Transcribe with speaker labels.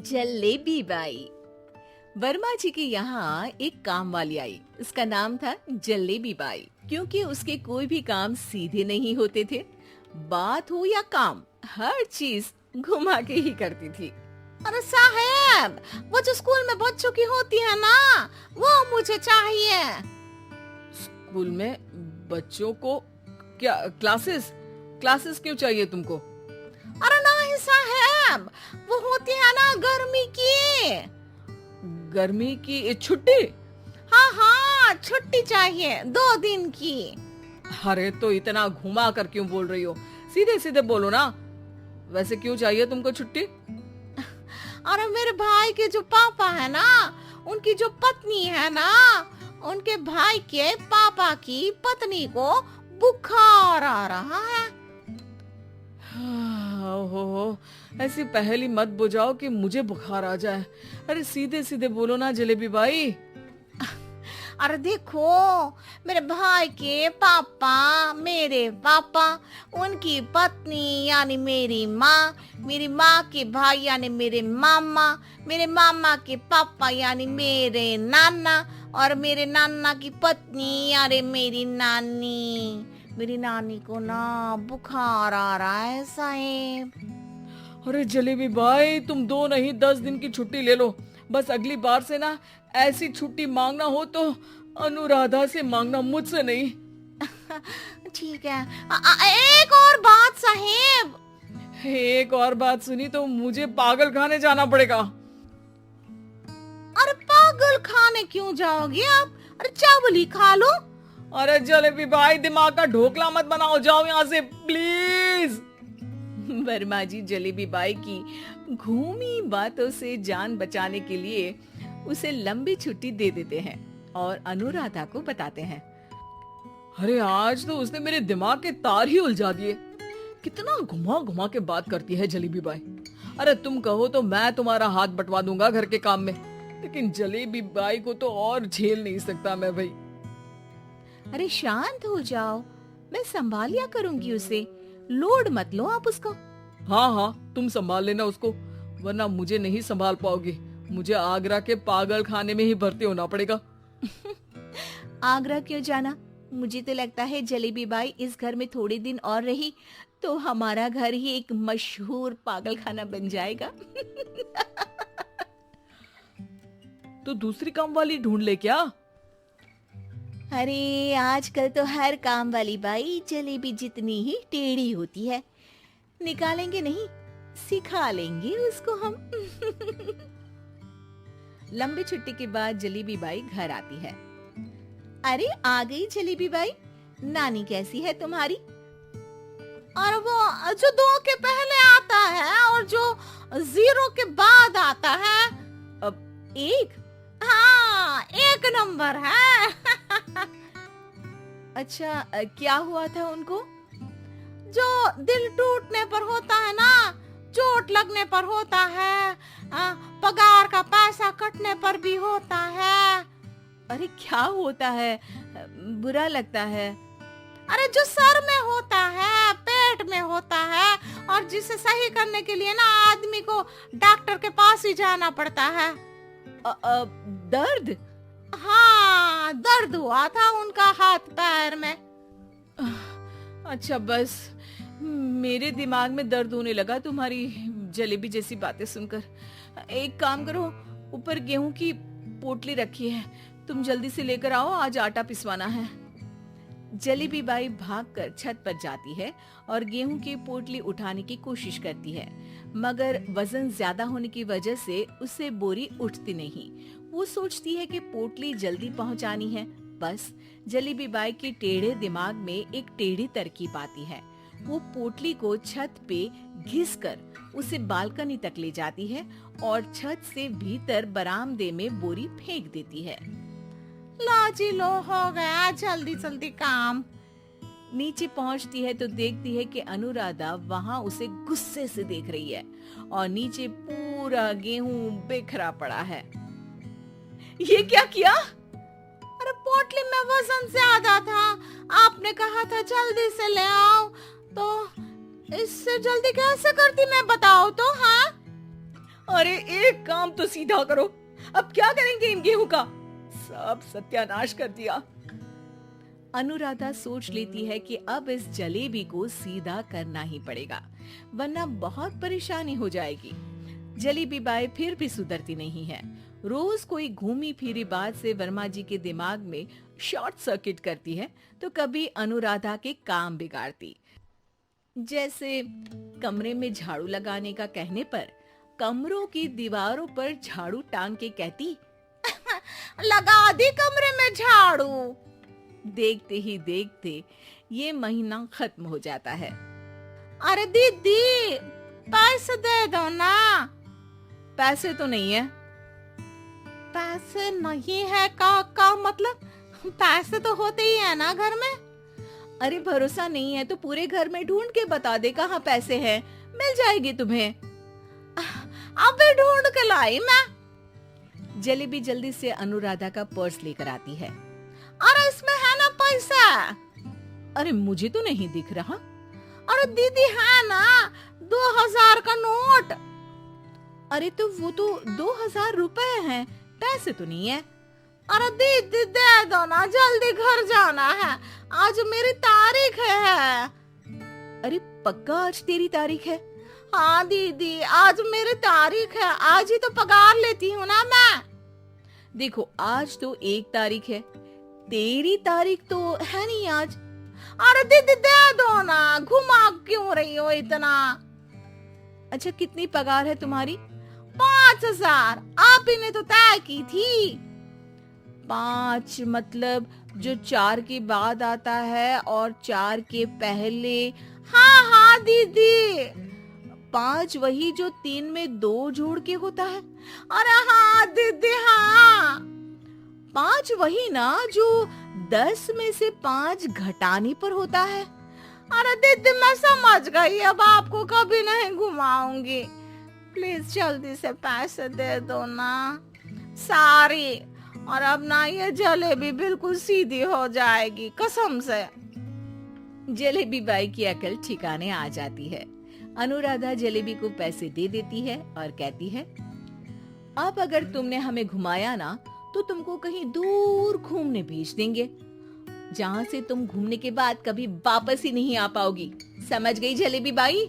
Speaker 1: Jalebi by. Verma जी के यहाँ एक काम वाली आई। उसका नाम था जलेबी बाई, क्योंकि उसके कोई भी काम सीधे नहीं होते थे। बात हो या काम, हर चीज घुमा के ही करती थी।
Speaker 2: अरे साहब, वो जो स्कूल में बच्चों की होती है ना, वो मुझे चाहिए।
Speaker 3: स्कूल में बच्चों को क्या क्लासेस क्लासेस क्यों चाहिए तुमको?
Speaker 2: अरे नहीं साहब, वो होती है ना गर्मी की।
Speaker 3: गर्मी की छुट्टी?
Speaker 2: हाँ हाँ, छुट्टी चाहिए 2 दिन की।
Speaker 3: अरे तो इतना घुमा कर क्यों बोल रही हो? सीधे सीधे बोलो ना। वैसे क्यों चाहिए तुमको छुट्टी?
Speaker 2: अरे मेरे भाई के जो पापा है ना, उनकी जो पत्नी है ना, उनके भाई के पापा की पत्नी को बुखार आ रहा है।
Speaker 3: ओहो, ऐसी पहेली मत बुझाओ कि मुझे बुखार आ जाए। अरे सीधे सीधे बोलो ना जलेबी बाई।
Speaker 2: अरे देखो, मेरे भाई के पापा, मेरे पापा, उनकी पत्नी यानी मेरी माँ के भाई यानी मेरे मामा के पापा यानी मेरे नाना, और मेरे नाना की पत्नी यानी मेरी नानी को ना बुखार आ रहा है साहेब।
Speaker 3: अरे जलेबी भाई, तुम 2 नहीं 10 दिन की छुट्टी ले लो। बस अगली बार से ना ऐसी छुट्टी मांगना हो तो अनुराधा से मांगना, मुझसे नहीं।
Speaker 2: ठीक है। एक और बात साहेब।
Speaker 3: एक और बात सुनी तो मुझे पागल खाने जाना पड़ेगा।
Speaker 2: अरे पागल खाने क्यों जाओगे आप? अरे चावल ही खा लो।
Speaker 3: अरे जलेबी भाई, दिमाग का ढोकला मत बनाओ, जाओ यहाँ से प्लीज।
Speaker 1: वर्मा जी जलेबी बाई की घूमी बातों से जान बचाने के लिए उसे लंबी छुट्टी दे देते हैं और अनुराधा को बताते हैं।
Speaker 3: अरे आज तो उसने मेरे दिमाग के तार ही उलझा दिए। कितना घुमा घुमा के बात करती है जलेबी बाई। अरे तुम कहो तो मैं तुम्हारा हाथ बंटवा दूंगा घर के काम में, लेकिन जलेबी बाई को तो और झेल नहीं सकता मैं भाई।
Speaker 1: अरे शांत हो जाओ, मैं संभाल लिया करूंगी उसे, लोड मत लो आप उसको।
Speaker 3: हाँ, तुम संभाल लेना उसको, वरना मुझे नहीं संभाल पाओगे। मुझे आगरा के पागल खाने में ही भर्ती होना पड़ेगा।
Speaker 1: आगरा क्यों जाना? मुझे तो लगता है जलेबी बाई इस घर में थोड़े दिन और रही तो हमारा घर ही एक मशहूर पागल खाना बन जाएगा।
Speaker 3: तो दूसरी काम वाली ढूंढ ले क्या?
Speaker 1: अरे आजकल तो हर काम वाली बाई जलेबी जितनी ही टेढ़ी होती है। निकालेंगे नहीं, सिखा लेंगे उसको हम। लंबी छुट्टी के बाद जलेबी बाई घर आती है। अरे आ गई जलेबी बाई, नानी कैसी है तुम्हारी?
Speaker 2: और वो जो 2 के पहले आता है और जो 0 के बाद आता है।
Speaker 1: अब 1?
Speaker 2: हाँ, 1 नंबर है।
Speaker 1: अच्छा, क्या हुआ था उनको?
Speaker 2: जो दिल टूटने पर होता है ना, चोट लगने पर होता है, पगार का पैसा कटने पर भी होता है।
Speaker 1: अरे क्या होता है? बुरा लगता है?
Speaker 2: अरे जो सर में होता है, पेट में होता है, और जिसे सही करने के लिए ना आदमी को डॉक्टर के पास ही जाना पड़ता है।
Speaker 1: दर्द?
Speaker 2: हाँ, दर्द हुआ था उनका हाथ पैर में।
Speaker 1: अच्छा, बस मेरे दिमाग में दर्द होने लगा तुम्हारी जलेबी जैसी बातें सुनकर। एक काम करो, ऊपर गेहूं की पोटली रखी है, तुम जल्दी से लेकर आओ, आज आटा पिसवाना है। जलेबी बाई भागकर छत पर जाती है और गेहूं की पोटली उठाने की कोशिश करती है, मगर वजन ज्यादा होने की वजह से उससे बोरी उठती नहीं। वो सोचती है कि पोटली जल्दी पहुंचानी है। बस जलेबी बाई के टेढ़े दिमाग में एक टेढ़ी तरकीब आती है। वो पोटली को छत पे घिसकर उसे बालकनी तक ले जाती है और छत से भीतर बरामदे में बोरी फेंक देती है।
Speaker 2: लाजी लो, हो गया जल्दी जल्दी काम।
Speaker 1: नीचे पहुंचती है तो देखती है कि अनुराधा वहां उसे गुस्से से देख रही है और नीचे पूरा गेहूं बिखरा पड़ा है। ये क्या किया?
Speaker 2: अरे पोटली में वजन ज्यादा था, आपने कहा था जल्दी से ले आओ, तो इससे जल्दी कैसे करती मैं बताओ तो। हाँ,
Speaker 3: अरे एक काम तो सीधा करो, अब क्या करेंगे इन गेहूं का? सब सत्यानाश कर दिया।
Speaker 1: अनुराधा सोच लेती है कि अब इस जलेबी को सीधा करना ही पड़ेगा, वरना बहुत परेशानी हो जाएगी। जलेबी बाई फिर भी सुधरती नहीं है। रोज कोई घूमी फिरी बात से वर्मा जी के दिमाग में शॉर्ट सर्किट करती है, तो कभी अनुराधा के काम बिगाड़ती। जैसे कमरे में झाड़ू लगाने का कहने पर कमरों की दीवारों पर झाड़ू टांग के कहती,
Speaker 2: लगा दी कमरे में झाड़ू।
Speaker 1: देखते ही देखते ये महीना खत्म हो जाता है।
Speaker 2: अरे दीदी, पैसे दे दो ना।
Speaker 1: पैसे तो नहीं है।
Speaker 2: पैसे नहीं है का मतलब? पैसे तो होते ही है ना घर में।
Speaker 1: अरे भरोसा नहीं है तो पूरे घर में ढूंढ के बता दे कहाँ पैसे हैं, मिल जाएगी तुम्हें।
Speaker 2: अबे ढूंढ के लाई मैं।
Speaker 1: जलेबी जल्दी से अनुराधा का पर्स लेकर आती है।
Speaker 2: अरे इसमें है ना पैसा?
Speaker 1: अरे मुझे तो नहीं दिख रहा।
Speaker 2: अरे दीदी है ना 2000 का नोट।
Speaker 1: अरे तो वो तो 2000 रुपए हैं, पैसे तो नहीं है।
Speaker 2: अरे दीदी दे दो ना, जल्दी घर जाना है, आज मेरी तारीख है।
Speaker 1: अरे पक्का आज तेरी तारीख है?
Speaker 2: हाँ दीदी, आज मेरी तारीख है, आज ही तो पगार लेती हूँ ना मैं।
Speaker 1: देखो आज तो 1 तारीख है, तेरी तारीख तो है नहीं आज।
Speaker 2: अरे दीदी दे दो ना, घुमा क्यों रही हो इतना?
Speaker 1: अच्छा कितनी पगार है तुम्हारी?
Speaker 2: 5000, आप ही ने तो तय की थी।
Speaker 1: 5 मतलब जो 4 के बाद आता है और 4 के पहले।
Speaker 2: हाँ हाँ दीदी।
Speaker 1: 5 वही जो 3 में 2 जोड़ के होता है।
Speaker 2: अरे हाँ दीदी हाँ।
Speaker 1: 5 वही ना जो 10 में से 5 घटाने पर होता है।
Speaker 2: अरे दीदी मैं समझ गई, अब आपको कभी नहीं घुमाऊंगी। प्लीज जल्दी से पैसे दे दो ना, सारी। और अब ना ये जलेबी बिल्कुल सीधी हो जाएगी कसम से।
Speaker 1: जलेबी बाई की अकल ठिकाने आ जाती है। अनुराधा जलेबी को पैसे दे देती है और कहती है, अब अगर तुमने हमें घुमाया ना तो तुमको कहीं दूर घूमने भेज देंगे, जहाँ से तुम घूमने के बाद कभी वापस ही नहीं आ पाओगी। समझ गई जलेबी बाई?